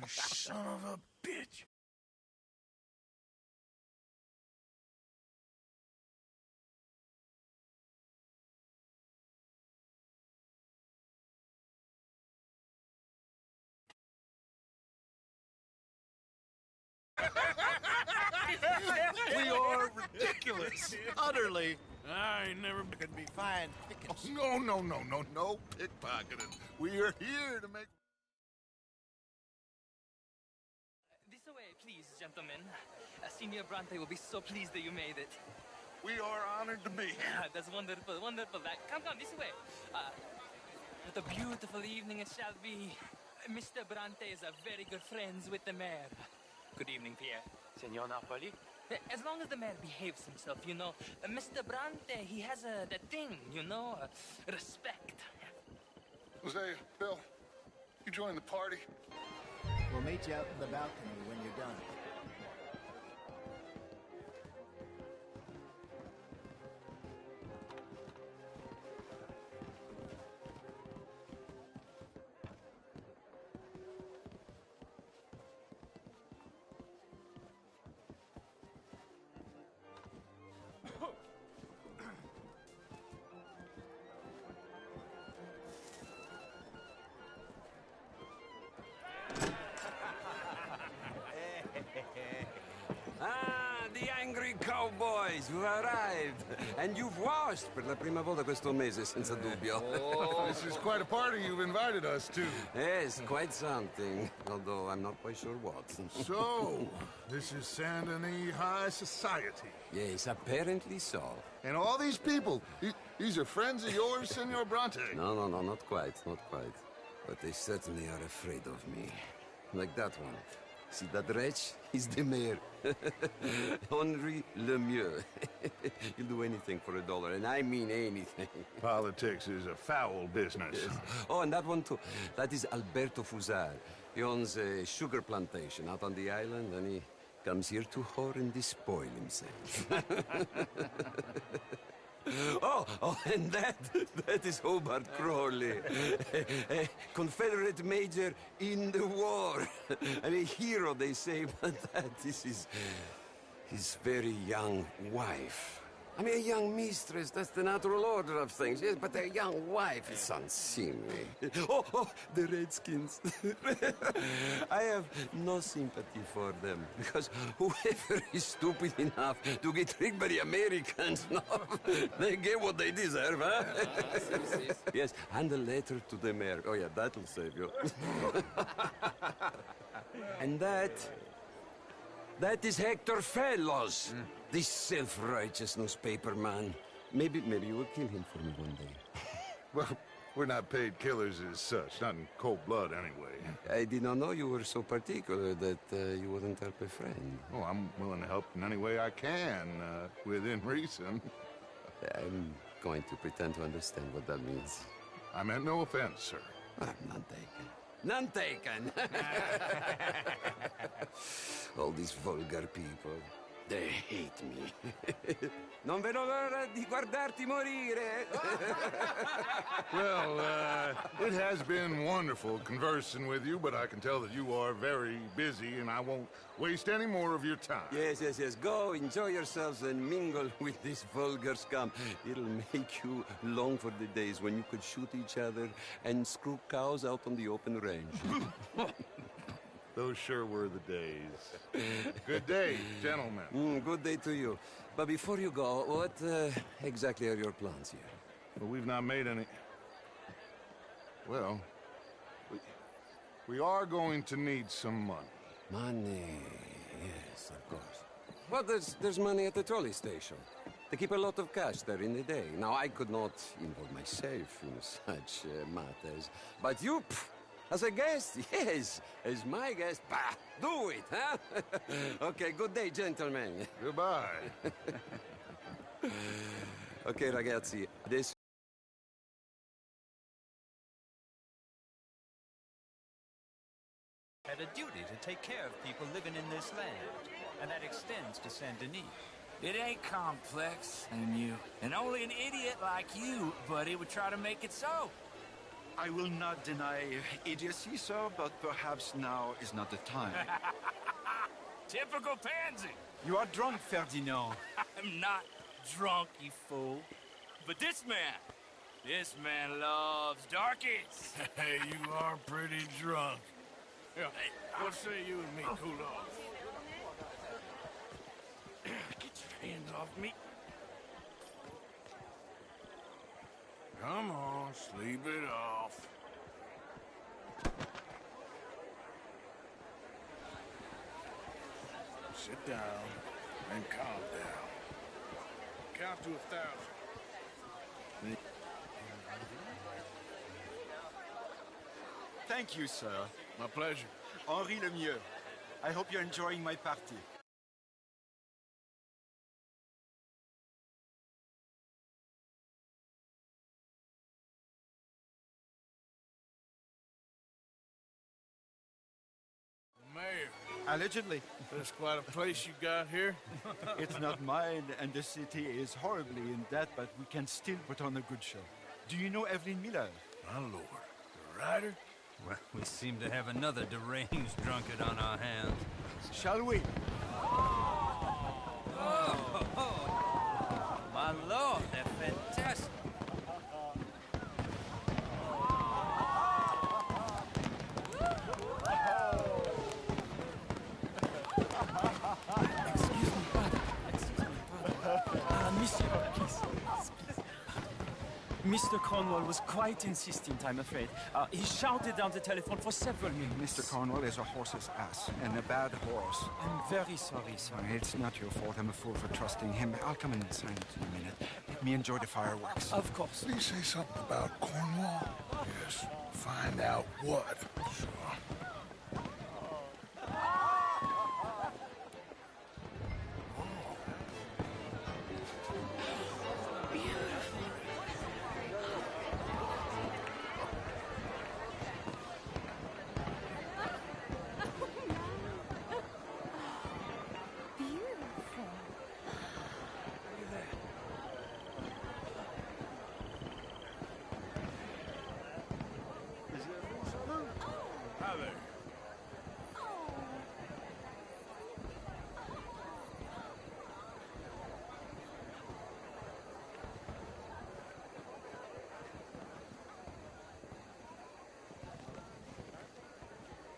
son of a bitch. We are ridiculous. Utterly. I ain't never Could be fine pickings. Oh, no pickpocketing. We are here to make... This way, please, gentlemen. Senior Bronte will be so pleased that you made it. We are honored to be here. That's wonderful, wonderful. Come, this way. What a beautiful evening it shall be. Mr. Bronte is a very good friends with the mayor. Good evening, Pierre. Senor Napoli? As long as the mayor behaves himself, you know. Mr. Bronte, he has that thing, you know, respect. Jose, Bill, you join the party? We'll meet you out in the balcony when you're done. The angry cowboys who arrived. And you've washed per la prima volta questo mese, senza dubbio. Oh, this is quite a party you've invited us to. Yes, quite something. Although I'm not quite sure what. So, this is Saint Denis High Society. Yes, apparently so. And all these people, these are friends of yours, Senor Bronte? No, not quite, not quite. But they certainly are afraid of me. Like that one. See that wretch? He's the mayor. Henri Lemieux. He'll do anything for $1, and I mean anything. Politics is a foul business. Yes. Oh, and that one too. That is Alberto Fusar. He owns a sugar plantation out on the island, and he comes here to whore and despoil himself. Oh, and that is Hobart Crawley, a Confederate major in the war. I mean, hero, they say, but that is his very young wife. I mean, a young mistress, that's the natural order of things, yes, but a young wife is unseemly. Oh, the Redskins. I have no sympathy for them, because whoever is stupid enough to get tricked by the Americans, no, they get what they deserve, huh? Yes, and a letter to the mayor. Oh, yeah, that'll save you. And that is Hector Fellows. This self-righteous newspaper man. Maybe you will kill him for me one day. Well, we're not paid killers as such, not in cold blood anyway. I did not know you were so particular that you wouldn't help a friend. Oh, I'm willing to help in any way I can, within reason. I'm going to pretend to understand what that means. I meant no offense, sir. None taken. None taken! All these vulgar people. They hate me. Non vedo l'ora di guardarti morire. Well, it has been wonderful conversing with you, but I can tell that you are very busy, and I won't waste any more of your time. Yes. Go, enjoy yourselves, and mingle with this vulgar scum. It'll make you long for the days when you could shoot each other and screw cows out on the open range. Those sure were the days. Good day, gentlemen. Good day to you. But before you go, what exactly are your plans here? Well, we've not made any... Well, we are going to need some money. Money, yes, of course. Well, there's money at the trolley station. They keep a lot of cash there in the day. Now, I could not involve myself in such matters. But you... As a guest? Yes. As my guest? Bah! Do it, huh? Okay, good day, gentlemen. Goodbye. Okay, ragazzi, adesso... Had a duty to take care of people living in this land, and that extends to Saint Denis. It ain't complex, and only an idiot like you, buddy, would try to make it so. I will not deny idiocy, sir, but perhaps now is not the time. Typical pansy. You are drunk, Ferdinand. I'm not drunk, you fool. But this man loves darkies. Hey, you are pretty drunk. Yeah, what say you and me cool off? Get your hands off me. Come on, sleep it off. Sit down and calm down. Count to 1,000. Thank you, sir. My pleasure. Henri Lemieux. I hope you're enjoying my party. Mayor, Allegedly. that's quite a place you got here. It's not mine, and the city is horribly in debt, but we can still put on a good show. Do you know Evelyn Miller? My lord, the writer? Well, we seem to have another deranged drunkard on our hands. Shall we? My lord, they're fantastic. Monsieur, please. Mr. Cornwall was quite insistent, I'm afraid. He shouted down the telephone for several minutes. Mr. Cornwall is a horse's ass, and a bad horse. I'm very sorry, sir. It's not your fault. I'm a fool for trusting him. I'll come in silent in a minute. Let me enjoy the fireworks. Of course. Did he say something about Cornwall? Yes. Find out what. Sure.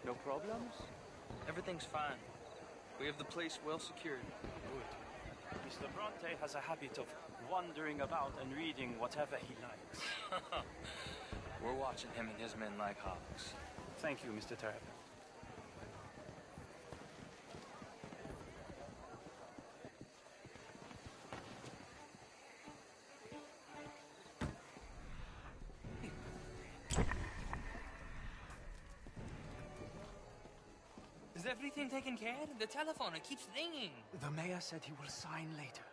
No problems? Everything's fine. We have the place well secured. Good. Mr. Bronte has a habit of wandering about and reading whatever he likes. We're watching him and his men like hawks. Thank you, Mr. Terrapin. Is everything taken care of? The telephone, it keeps ringing. The mayor said he will sign later.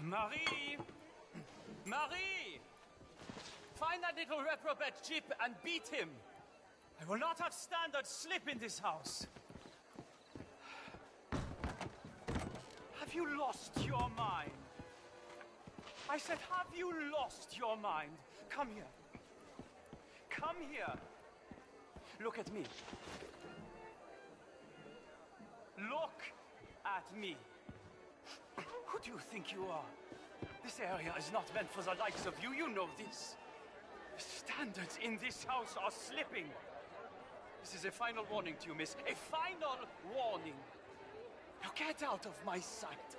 Marie! Marie! Find that little reprobate Jip and beat him. I will not have standard slip in this house. Have you lost your mind? I said, have you lost your mind? Come here. Come here. Look at me. Look at me. Who do you think you are? This area is not meant for the likes of you. You know this. The standards in this house are slipping. This is a final warning to you, miss. A final warning. Now get out of my sight.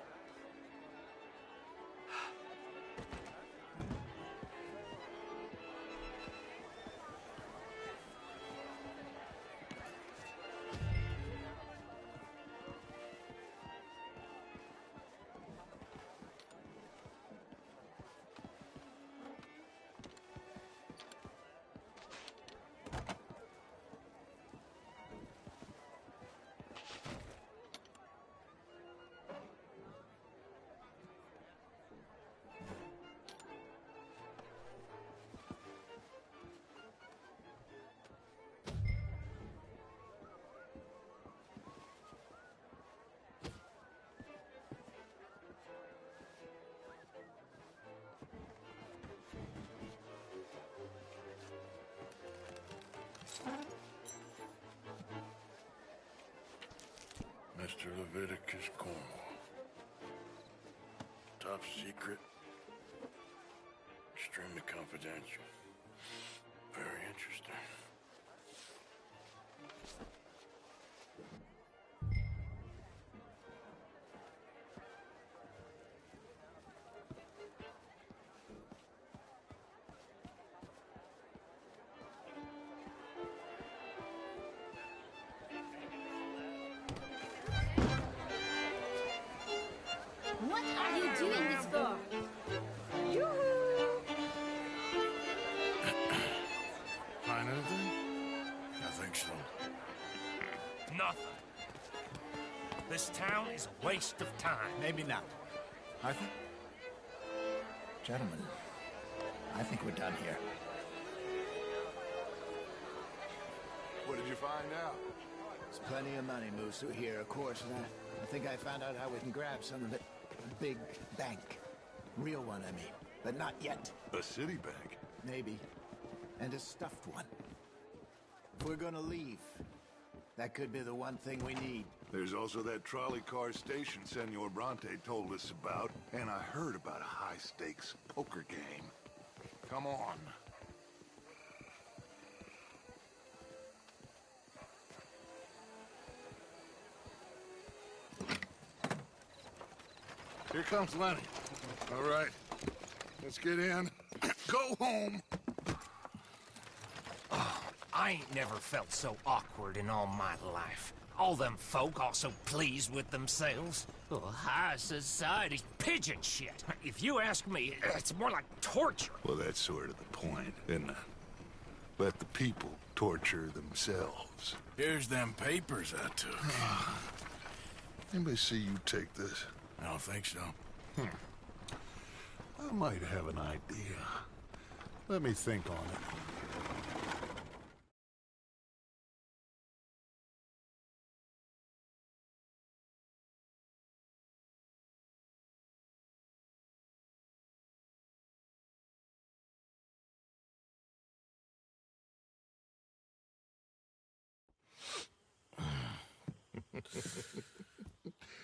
Mr. Leviticus Cornwall. Top secret. Extremely confidential. Very interesting. What are you doing this for? Find anything? I think so. Nothing. This town is a waste of time. Maybe not. Arthur? Gentlemen, I think we're done here. What did you find out? There's plenty of money moves through here, of course, and I think I found out how we can grab some of it. A big bank. Real one, I mean. But not yet. A city bank? Maybe. And a stuffed one. If we're gonna leave, that could be the one thing we need. There's also that trolley car station Senor Bronte told us about, and I heard about a high-stakes poker game. Come on. Here comes Lenny. All right, let's get in. Go home. I ain't never felt so awkward in all my life. All them folk all so pleased with themselves. Oh, high society pigeon shit. If you ask me, it's more like torture. Well, that's sort of the point, isn't it? Let the people torture themselves. Here's them papers I took. Anybody see you take this? I don't think so. I might have an idea. Let me think on it.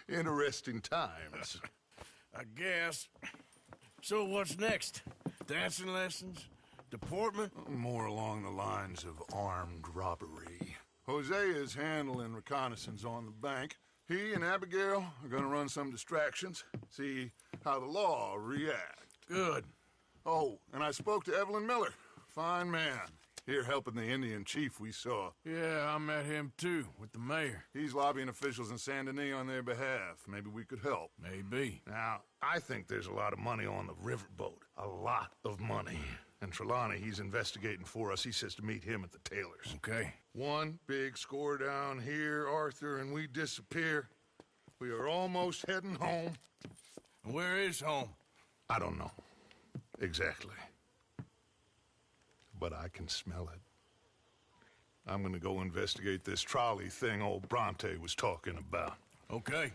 Interesting times. I guess. So what's next? Dancing lessons? Deportment? More along the lines of armed robbery. Hosea is handling reconnaissance on the bank. He and Abigail are gonna run some distractions, see how the law react. Good. Oh, and I spoke to Evelyn Miller. Fine man. Here helping the Indian chief we saw. Yeah, I met him too, with the mayor. He's lobbying officials in Saint Denis on their behalf. Maybe we could help. Maybe. Now, I think there's a lot of money on the riverboat. A lot of money. And Trelawney, he's investigating for us. He says to meet him at the Taylors. Okay. One big score down here, Arthur, and we disappear. We are almost heading home. Where is home? I don't know. Exactly. But I can smell it. I'm gonna go investigate this trolley thing old Bronte was talking about. Okay.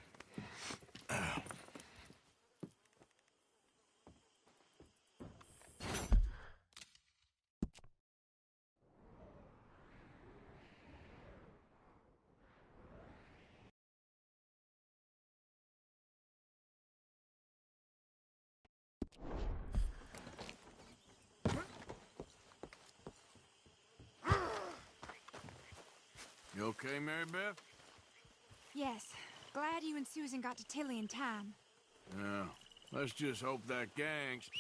You okay, Mary Beth? Yes. Glad you and Susan got to Tilly in time. Yeah. Let's just hope that gang's...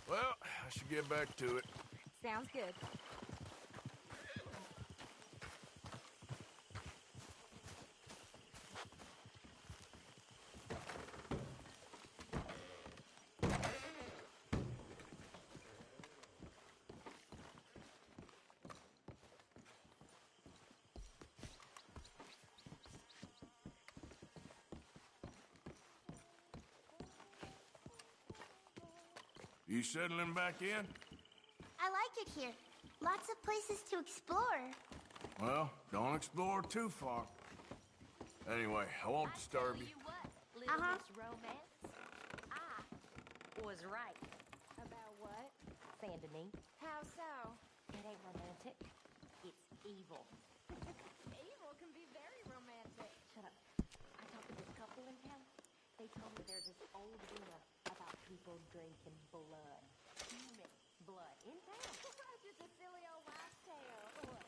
Well, I should get back to it. Sounds good. You settling back in? I like it here. Lots of places to explore. Well, don't explore too far. Anyway, I won't disturb you. Uh-huh. Romance. I was right. About what? Saint Denis. How so? It ain't romantic. It's evil. Evil can be very romantic. Shut up. I talked to this couple in town. They told me there's this old rumor about people drinking blood. Human blood in town. Just a silly old wives' tale. What?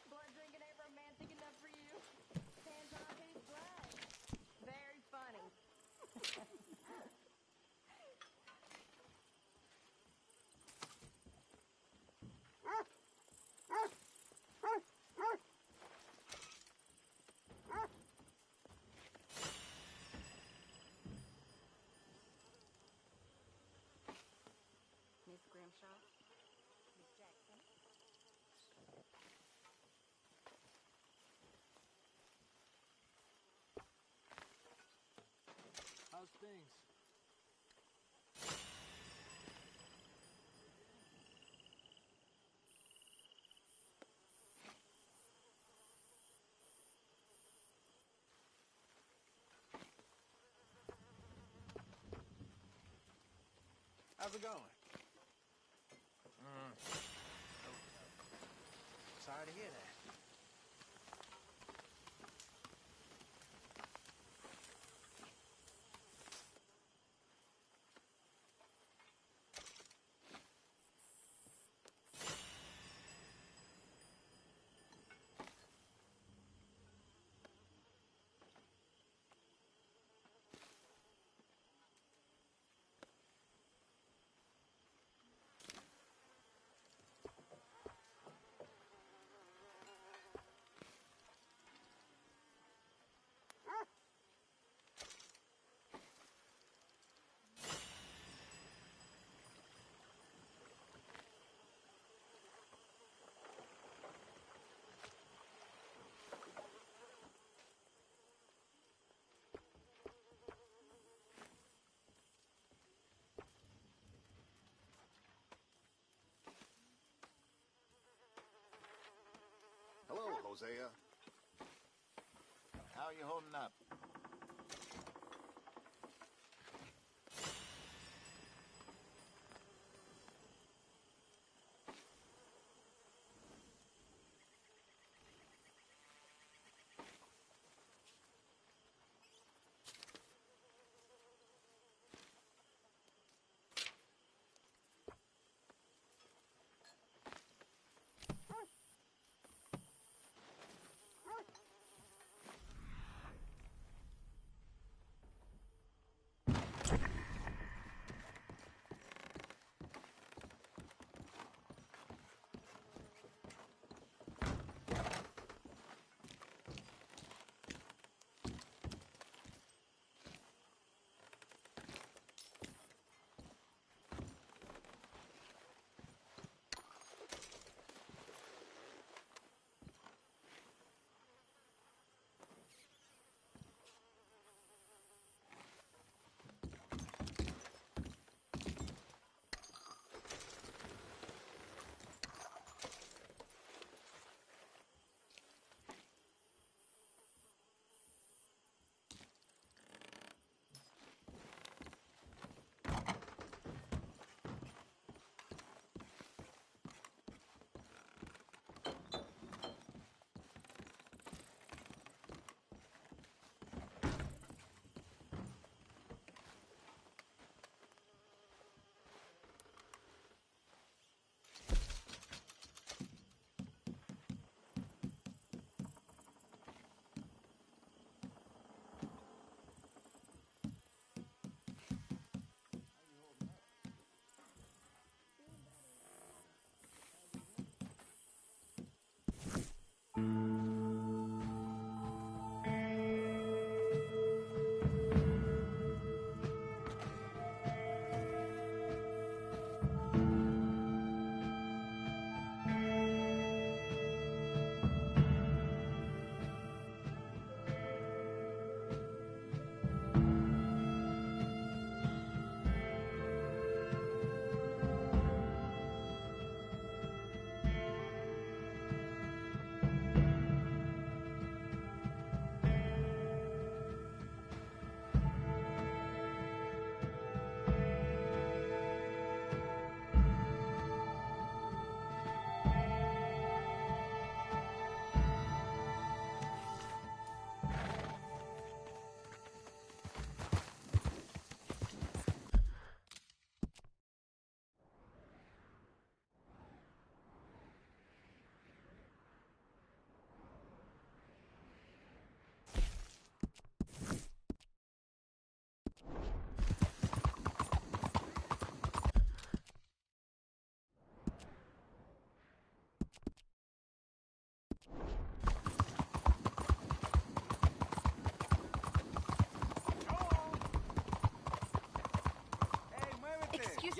Blood drinking ain't romantic enough for you? Depends on whose blood. Very funny. Miss Grimshaw? Miss Jackson? How's things? How's it going? Sorry to hear that. Hello, Hosea. How are you holding up?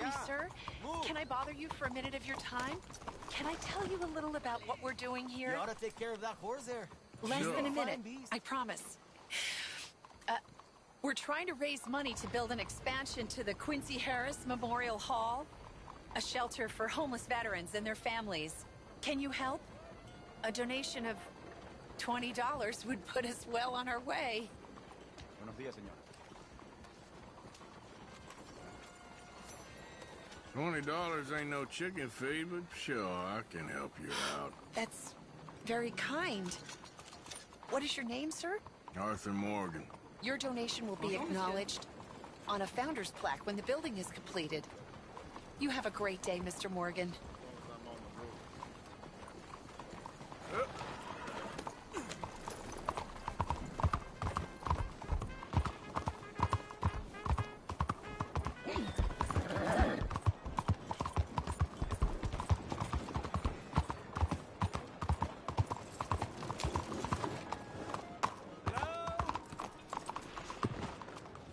me, sir. Can I bother you for a minute of your time? Can I tell you a little about what we're doing here? You ought to take care of that horse there. Less than a Fine minute, beast. I promise. We're trying to raise money to build an expansion to the Quincy Harris Memorial Hall, a shelter for homeless veterans and their families. Can you help? A donation of $20 would put us well on our way. Buenos días, señor. $20 ain't no chicken feed, but sure, I can help you out. That's very kind. What is your name, sir? Arthur Morgan. Your donation will be acknowledged on a founder's plaque when the building is completed. You have a great day, Mr. Morgan.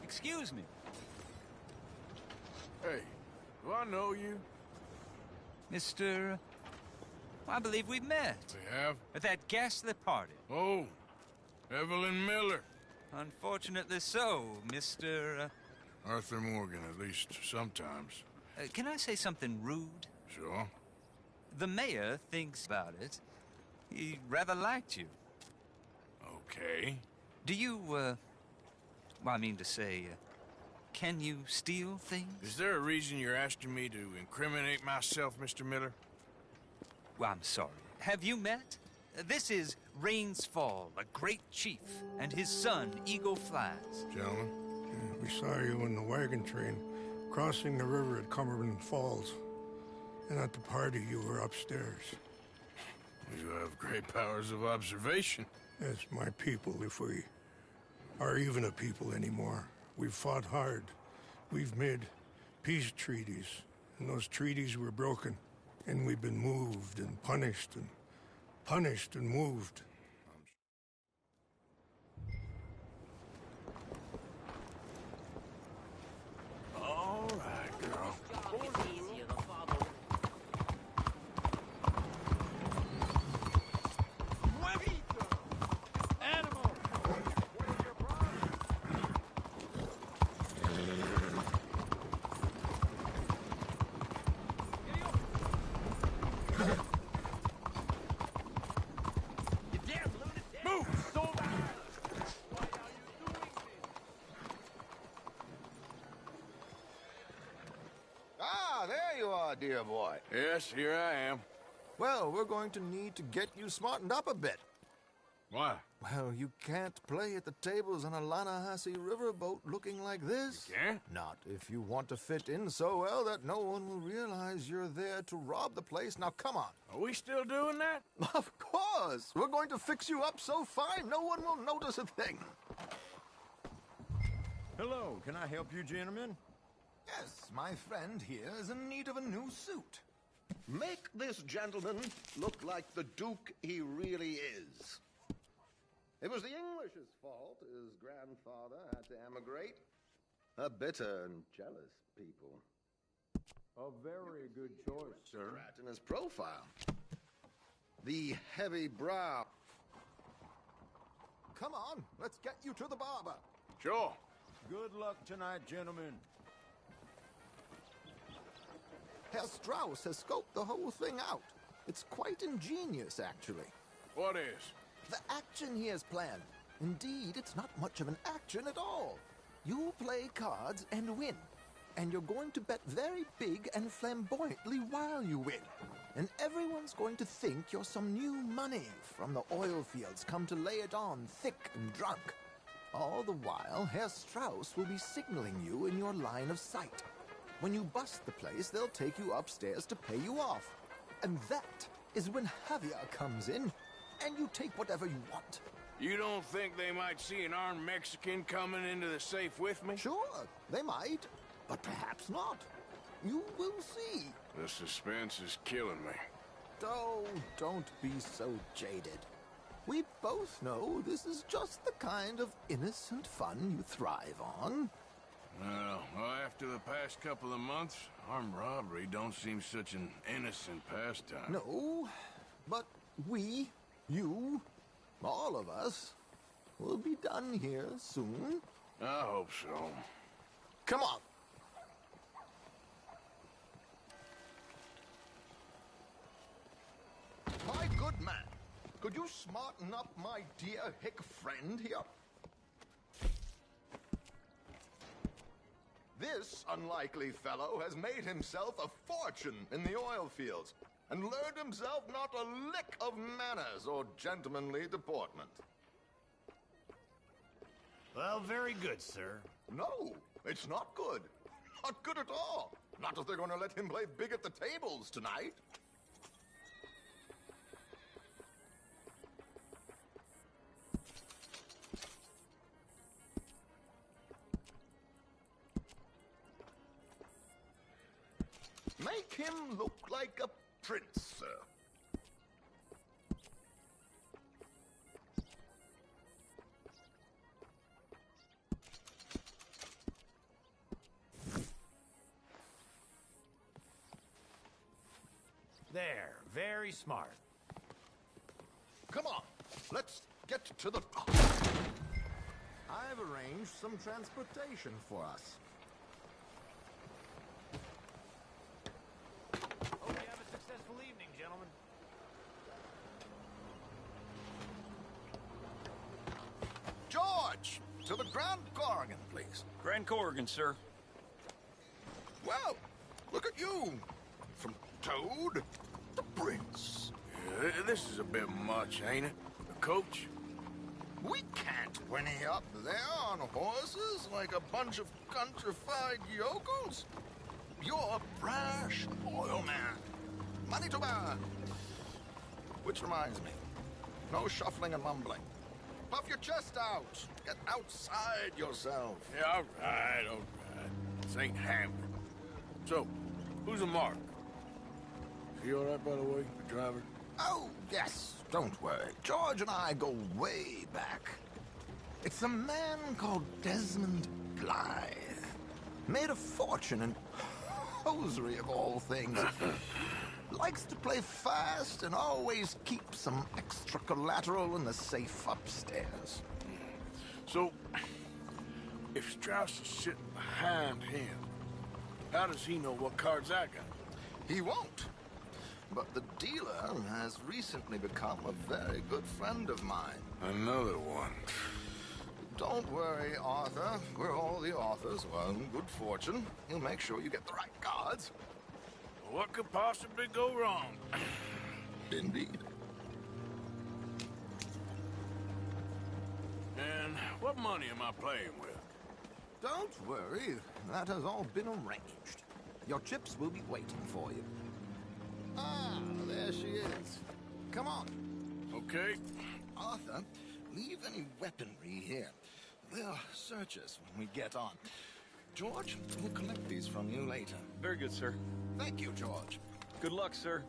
Excuse me. Hey, do I know you? Mr. I believe we met. We have? At that ghastly party. Oh, Evelyn Miller. Unfortunately so, Mr. Arthur Morgan, at least sometimes. Can I say something rude? Sure. The mayor thinks about it. He rather liked you. Okay. Do you, well, I mean to say, can you steal things? Is there a reason you're asking me to incriminate myself, Mr. Miller? Well, I'm sorry. Have you met? This is Rains Fall, a great chief, and his son, Eagle Flies. Gentlemen? We saw you in the wagon train crossing the river at Cumberland Falls. And at the party, you were upstairs. You have great powers of observation. Yes, my people, if we are even a people anymore. We've fought hard. We've made peace treaties, and those treaties were broken. And we've been moved and punished and moved. All right, girl. Ah, there you are, dear boy. Yes, here I am. Well, we're going to need to get you smartened up a bit. Why? Well, you can't play at the tables on a Lannahechee riverboat looking like this. You can't? Not if you want to fit in so well that no one will realize you're there to rob the place. Now, come on. Are we still doing that? Of course. We're going to fix you up so fine no one will notice a thing. Hello, can I help you, gentlemen? Yes, my friend here is in need of a new suit. Make this gentleman look like the Duke he really is. It was the English's fault his grandfather had to emigrate. A bitter and jealous people. A very good choice, sir. Rat in his profile. The heavy brow. Come on, let's get you to the barber. Sure. Good luck tonight, gentlemen. Herr Strauss has scoped the whole thing out. It's quite ingenious, actually. What is? The action he has planned. Indeed, it's not much of an action at all. You play cards and win. And you're going to bet very big and flamboyantly while you win. And everyone's going to think you're some new money from the oil fields come to lay it on thick and drunk. All the while, Herr Strauss will be signaling you in your line of sight. When you bust the place, they'll take you upstairs to pay you off. And that is when Javier comes in, and you take whatever you want. You don't think they might see an armed Mexican coming into the safe with me? Sure, they might, but perhaps not. You will see. The suspense is killing me. Oh, don't be so jaded. We both know this is just the kind of innocent fun you thrive on. Well, after the past couple of months, armed robbery don't seem such an innocent pastime. No, but we, you, all of us, will be done here soon. I hope so. Come on. My good man, could you smarten up my dear hick friend here? This unlikely fellow has made himself a fortune in the oil fields and learned himself not a lick of manners or gentlemanly deportment. Well, very good, sir. No, it's not good. Not good at all. Not if they're going to let him play big at the tables tonight. Make him look like a prince, sir. There, very smart. Come on, let's get to the... I've arranged some transportation for us. Hope you have a successful evening, gentlemen. George, to the Grand Corrigan, please. Grand Corrigan, sir. Well, look at you. From Toad to Prince. Yeah, this is a bit much, ain't it? Coach? We can't whinny up there on horses like a bunch of countrified yokels. You're a brash oil man. Money to burn. Which reminds me, no shuffling and mumbling. Puff your chest out. Get outside yourself. Yeah, all right. This ain't Hamlet. So, who's a mark? Is he all right, by the way, the driver? Oh, yes. Don't worry. George and I go way back. It's a man called Desmond Blythe. Made a fortune in hosiery of all things. Likes to play fast and always keep some extra collateral in the safe upstairs. So, if Strauss is sitting behind him, how does he know what cards I got? He won't. But the dealer has recently become a very good friend of mine. Another one. Don't worry, Arthur. We're all the authors of good fortune. He'll make sure you get the right cards. What could possibly go wrong? Indeed. And what money am I playing with? Don't worry. That has all been arranged. Your chips will be waiting for you. Ah, there she is. Come on. Okay. Arthur, leave any weaponry here. They'll search us when we get on. George, we'll collect these from you later. Very good, sir. Thank you, George. Good luck, sir.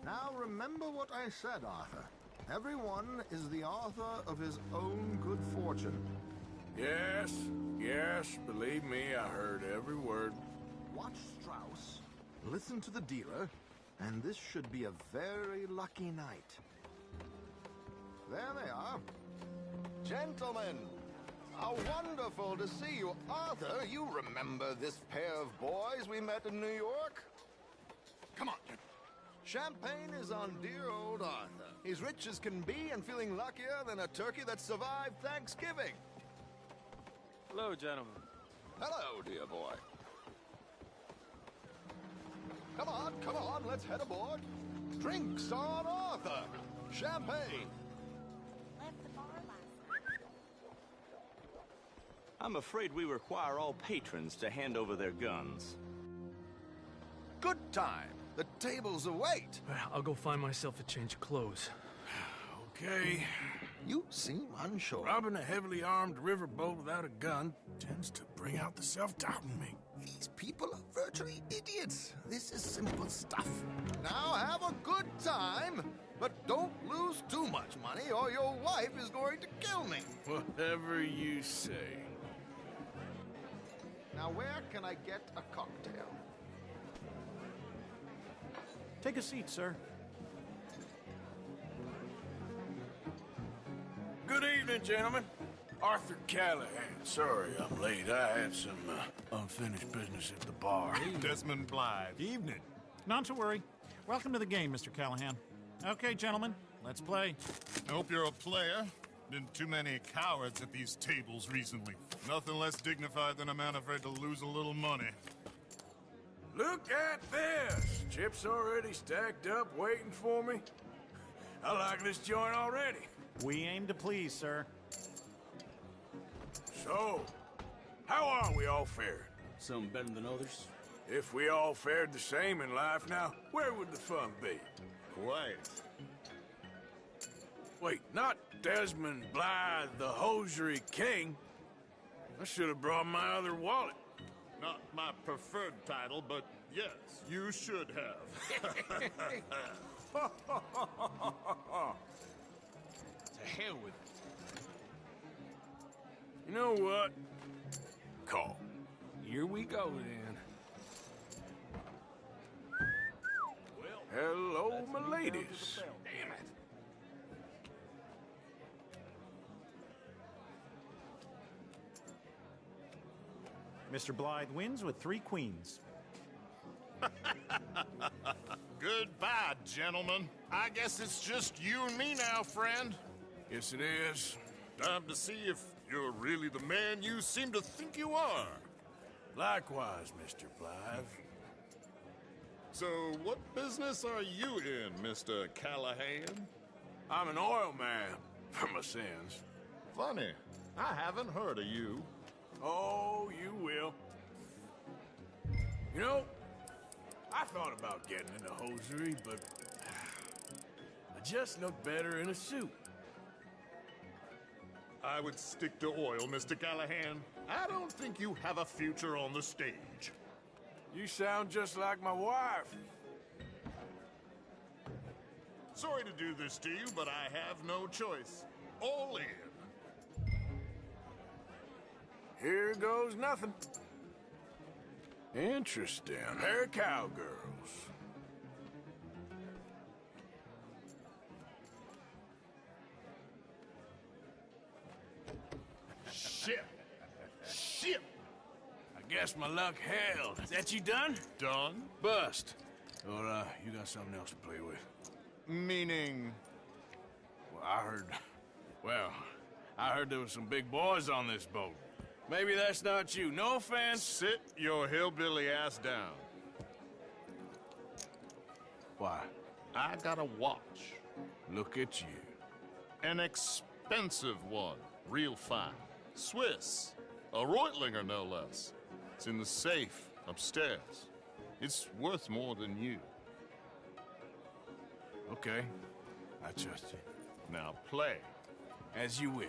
Now remember what I said, Arthur. Everyone is the author of his own good fortune. Yes, believe me, I heard every word. Watch Strauss, listen to the dealer, and this should be a very lucky night. There they are. Gentlemen, how wonderful to see you. Arthur, you remember this pair of boys we met in New York? Come on. Champagne is on dear old Arthur. He's rich as can be and feeling luckier than a turkey that survived Thanksgiving. Hello, gentlemen. Hello, dear boy. Come on, let's head aboard. Drinks on Arthur. Champagne. I'm afraid we require all patrons to hand over their guns. Good time. The tables await. I'll go find myself a change of clothes. Okay. You seem unsure. Robbing a heavily armed riverboat without a gun tends to bring out the self-doubt in me. These people are virtually idiots. This is simple stuff. Now have a good time But don't lose too much money or your wife is going to kill me. Whatever you say. Now, where can I get a cocktail? Take a seat, sir. Good evening, gentlemen. Arthur Callahan. Sorry I'm late. I had some unfinished business at the bar. Desmond Blythe. Evening. Not to worry. Welcome to the game, Mr. Callahan. Okay, gentlemen, let's play. I hope you're a player. Been too many cowards at these tables recently. Nothing less dignified than a man afraid to lose a little money. Look at this! Chips already stacked up, waiting for me. I like this joint already. We aim to please, sir. So, how are we all fared? Some better than others. If we all fared the same in life now, where would the fun be? Quiet. Wait, not Desmond Blythe, the hosiery king. I should have brought my other wallet. Not my preferred title, but yes, you should have. To hell with it. You know what? Call. Here we go, then. Hello, my ladies. Damn it. Mr. Blythe wins with 3 queens. Goodbye, gentlemen. I guess it's just you and me now, friend. Yes, it is. Time to see if you're really the man you seem to think you are. Likewise, Mr. Blythe. So, what business are you in, Mr. Callahan? I'm an oil man, for my sins. Funny. I haven't heard of you. Oh, you will. You know, I thought about getting into hosiery, but I just look better in a suit. I would stick to oil, Mr. Callahan. I don't think you have a future on the stage. You sound just like my wife. Sorry to do this to you, but I have no choice. All in. Here goes nothing. Interesting. They're cowgirls. Shit. Shit. I guess my luck held. Is that you done? Done? Bust. Or, you got something else to play with? Meaning? Well, I heard there was some big boys on this boat. Maybe that's not you. No offense. Sit your hillbilly ass down. Why? I got a watch. Look at you. An expensive one. Real fine. Swiss. A Reutlinger, no less. It's in the safe upstairs. It's worth more than you. Okay. I trust you. Now play. As you wish.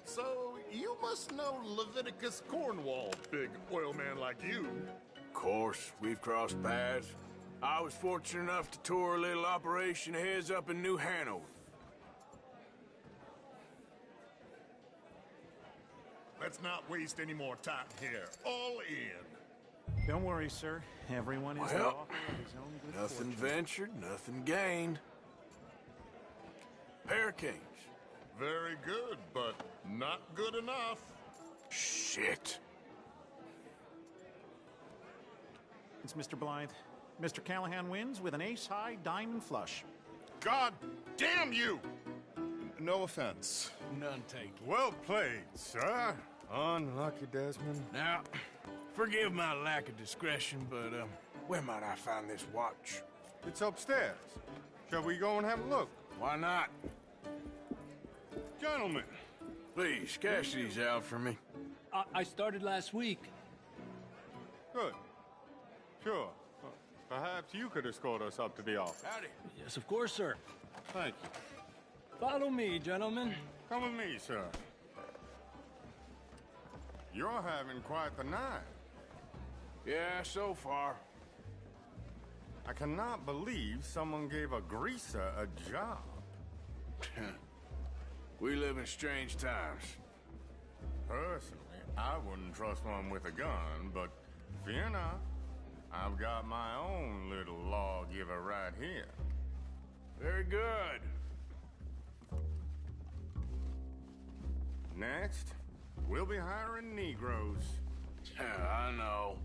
So, you must know Leviticus Cornwall, big oil man like you. Of course, we've crossed paths. I was fortunate enough to tour a little operation of his up in New Hanover. Let's not waste any more time here. All in. Don't worry, sir. Everyone is the Well, author of his own good nothing fortune. ventured, nothing gained. Pair of kings. Very good, but not good enough. Shit. It's Mr. Blythe. Mr. Callahan wins with an ace-high diamond flush. God damn you! No offense. None taken. Well played, sir. Unlucky, Desmond. Now, forgive my lack of discretion, but, where might I find this watch? It's upstairs. Shall we go and have a look? Why not? Gentlemen. Please, cash these out for me. I started last week. Good. Sure. Perhaps you could escort us up to the office. Howdy. Yes, of course, sir. Thank you. Follow me, gentlemen. Come with me, sir. You're having quite the night. Yeah, so far. I cannot believe someone gave a greaser a job. We live in strange times. Personally, I wouldn't trust one with a gun, but fear not. I've got my own little lawgiver right here. Very good. Next, we'll be hiring Negroes. I know.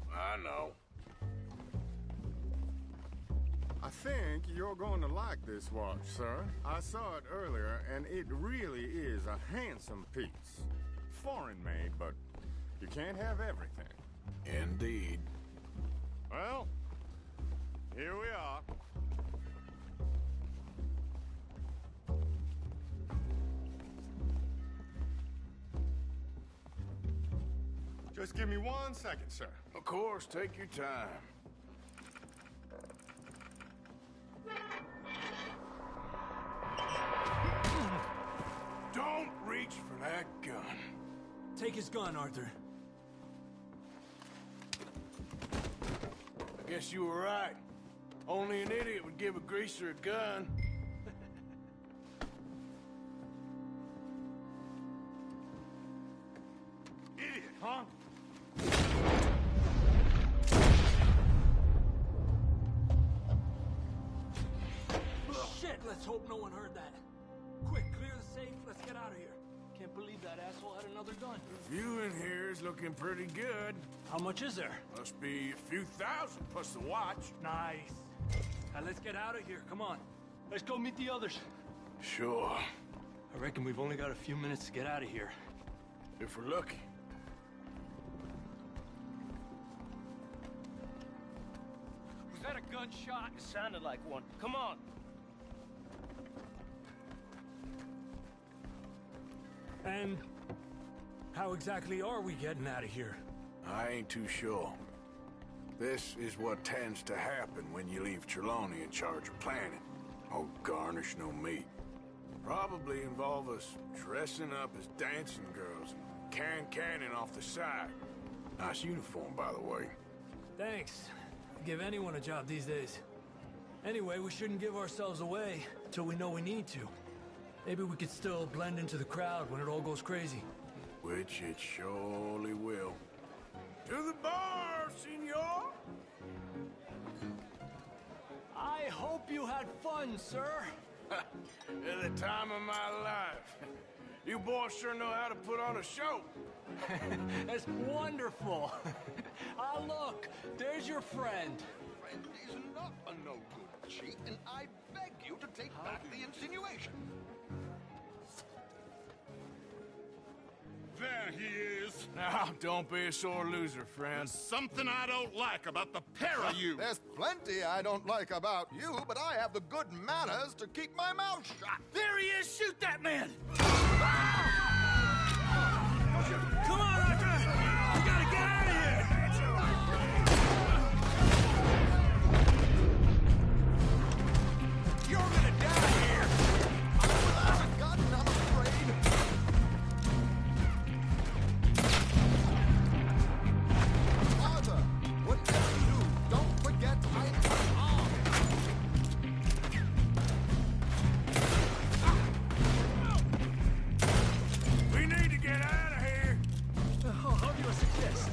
I think you're going to like this watch, sir. I saw it earlier, and it really is a handsome piece. Foreign made, but you can't have everything. Indeed. Well, here we are. Just give me 1 second, sir. Of course, take your time. Don't reach for that gun. Take his gun, Arthur. I guess you were right. Only an idiot would give a greaser a gun. Idiot, huh? Shit, let's hope no one heard that. Quick, clear the safe, let's get out of here. Can't believe that asshole had another gun. The view in here is looking pretty good. How much is there? Must be a few thousand plus the watch. Nice. Now let's get out of here, come on. Let's go meet the others. Sure. I reckon we've only got a few minutes to get out of here. If we're lucky. Was that a gunshot? It sounded like one. Come on. And how exactly are we getting out of here? I ain't too sure. This is what tends to happen when you leave Trelawney in charge of planning. Oh, garnish no meat. Probably involve us dressing up as dancing girls and carrying cannon off the side. Nice uniform, by the way. Thanks. Give anyone a job these days. Anyway, we shouldn't give ourselves away till we know we need to. Maybe we could still blend into the crowd when it all goes crazy. Which it surely will. To the bar, senor! I hope you had fun, sir. At the time of my life. You boys sure know how to put on a show. That's wonderful. Ah, look, there's your friend. Friend is not a no-good cheat, and I beg you to take back the insinuation. There he is. Now, don't be a sore loser, friend. There's something I don't like about the pair of you. There's plenty I don't like about you, but I have the good manners to keep my mouth shut. There he is! Shoot that man! Come on, Arthur! We gotta get out of here! You're gonna die here! I'm without a gun, I'm afraid. Arthur, whatever you do, don't forget I'm unarmed. We need to get out of here. How do you suggest?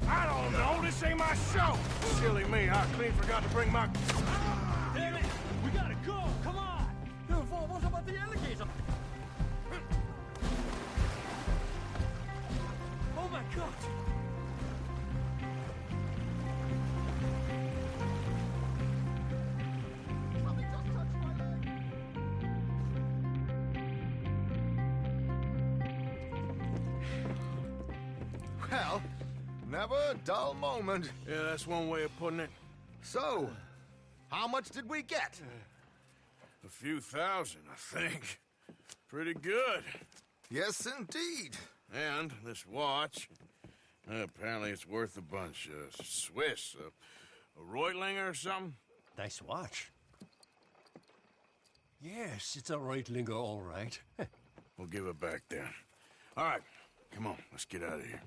I don't know. This ain't my show. Silly me. I clean forgot to bring my... Damn it! We gotta go! Come on! What about the alligator? Oh my god! Well, never a dull moment. Yeah, that's one way of putting it. So, how much did we get? A few thousand, I think. Pretty good. Yes, indeed. And this watch, apparently it's worth a bunch. Swiss, a Reutlinger or something? Nice watch. Yes, it's a Reutlinger, all right. We'll give it back then. All right, come on, let's get out of here.